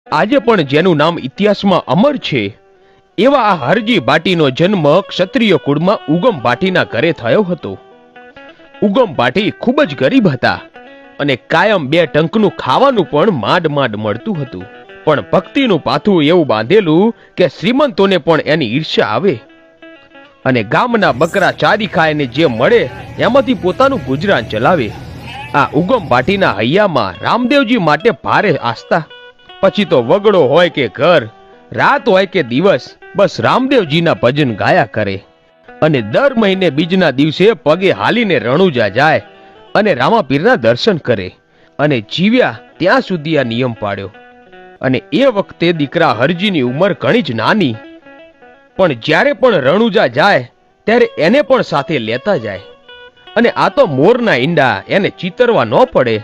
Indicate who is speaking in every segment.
Speaker 1: આજે પણ જેનું નામ ઇતિહાસમાં અમર છે એવા આ હરજી ભાટીનો જન્મ ક્ષત્રિય કુળમાં ઉગમ ભાટીના ઘરે થયો હતો. ઉગમ ભાટી ખૂબ જ ગરીબ હતા અને કાયમ 2 ટંકનું ખાવાનું પણ માંડ માંડ મળતું હતું. પણ ભક્તિનું પાથું એવું બાંધેલું કે શ્રીમંતોને પણ એની ઈર્ષ્યા આવે અને ગામના બકરા ચારી ખાઈને જે મળે એમાંથી પોતાનું ગુજરાન ચલાવે. આ ઉગમ ભાટીના હૈયામાં રામદેવજી માટે ભારે આસ્થા. પછી તો વગડો હોય કે ઘર, રાત હોય કે દિવસ, બસ રામદેવજીના ભજન ગાયા કરે. અને દર મહિને બીજના દિવસે પગે હાલીને રણુજા જાય અને રામાપીરના દર્શન કરે. અને જીવ્યા ત્યાં સુધી આ નિયમ પાડ્યો. અને એ વખતે દીકરા હરજીની ઉંમર ઘણી જ નાની, પણ જ્યારે પણ રણુજા જાય ત્યારે એને પણ સાથે લેતા જાય. અને આ તો મોરના ઈંડા, એને ચીતરવા ન પડે.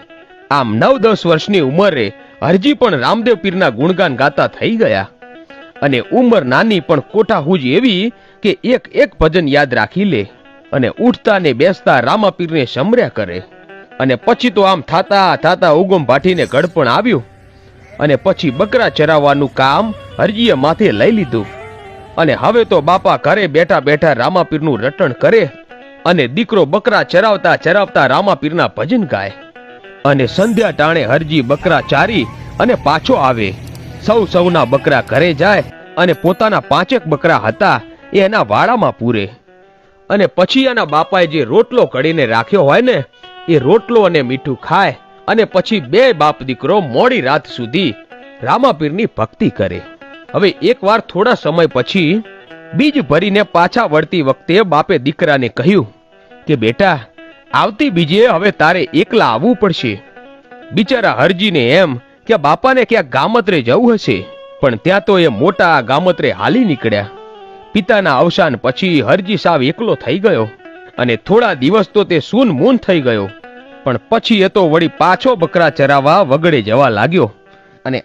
Speaker 1: આમ 9-10 વર્ષની ઉંમરે હરજી પણ રામદેવ પીરના ગુણગાન ગાતા થઈ ગયા. અને ઉંમર નાની પણ કોઠા હુજ એવી કે એક ભજન યાદ રાખી લે અને ઉઠતા ને બેસતા રામાપીરને સમર્યા કરે. અને પછી તો આમ થાતા ઉગમ ભાટીને ગળપણ આવ્યું અને પછી બકરા ચરાવવાનું કામ હરજીએ માથે લઈ લીધું. અને હવે તો બાપા ઘરે બેઠા બેઠા રામાપીરનું રટણ કરે અને દીકરો બકરા ચરાવતા ચરાવતા રામાપીરના ભજન ગાય. અને સંધ્યા ટાણે હરજી બકરા ચારી અને પાછો આવે. સૌના બકરા ઘરે જાય અને પોતાના 5 બકરા હતા એ એના વાડામાં પૂરે. અને પછી એના બાપાએ જે રોટલો કઢીને રાખ્યો હોય ને એ રોટલો અને મીઠું ખાય અને પછી 2 બાપ દીકરો મોડી રાત સુધી રામાપીરની ભક્તિ કરે. હવે એકવાર થોડા સમય પછી બીજ ભરીને પાછા વળતી વખતે બાપે દીકરાને કહ્યું કે બેટા, આવતી બીજે હવે તારે એકલા આવવું પડશે. બિચારા હરજીને એમ કે બાપાને ક્યાંક ગામત્રે જવું હશે, પણ ત્યાં તો એ મોટા ગામત્રે હાલી નીકળ્યા. પિતાના અવસાન પછી હરજી સાવ એકલો થઈ ગયો અને થોડા દિવસ તો તે સૂન મૂન થઈ ગયો. પણ પછી એ તો વળી પાછો બકરા ચરાવવા વગડે જવા લાગ્યો. અને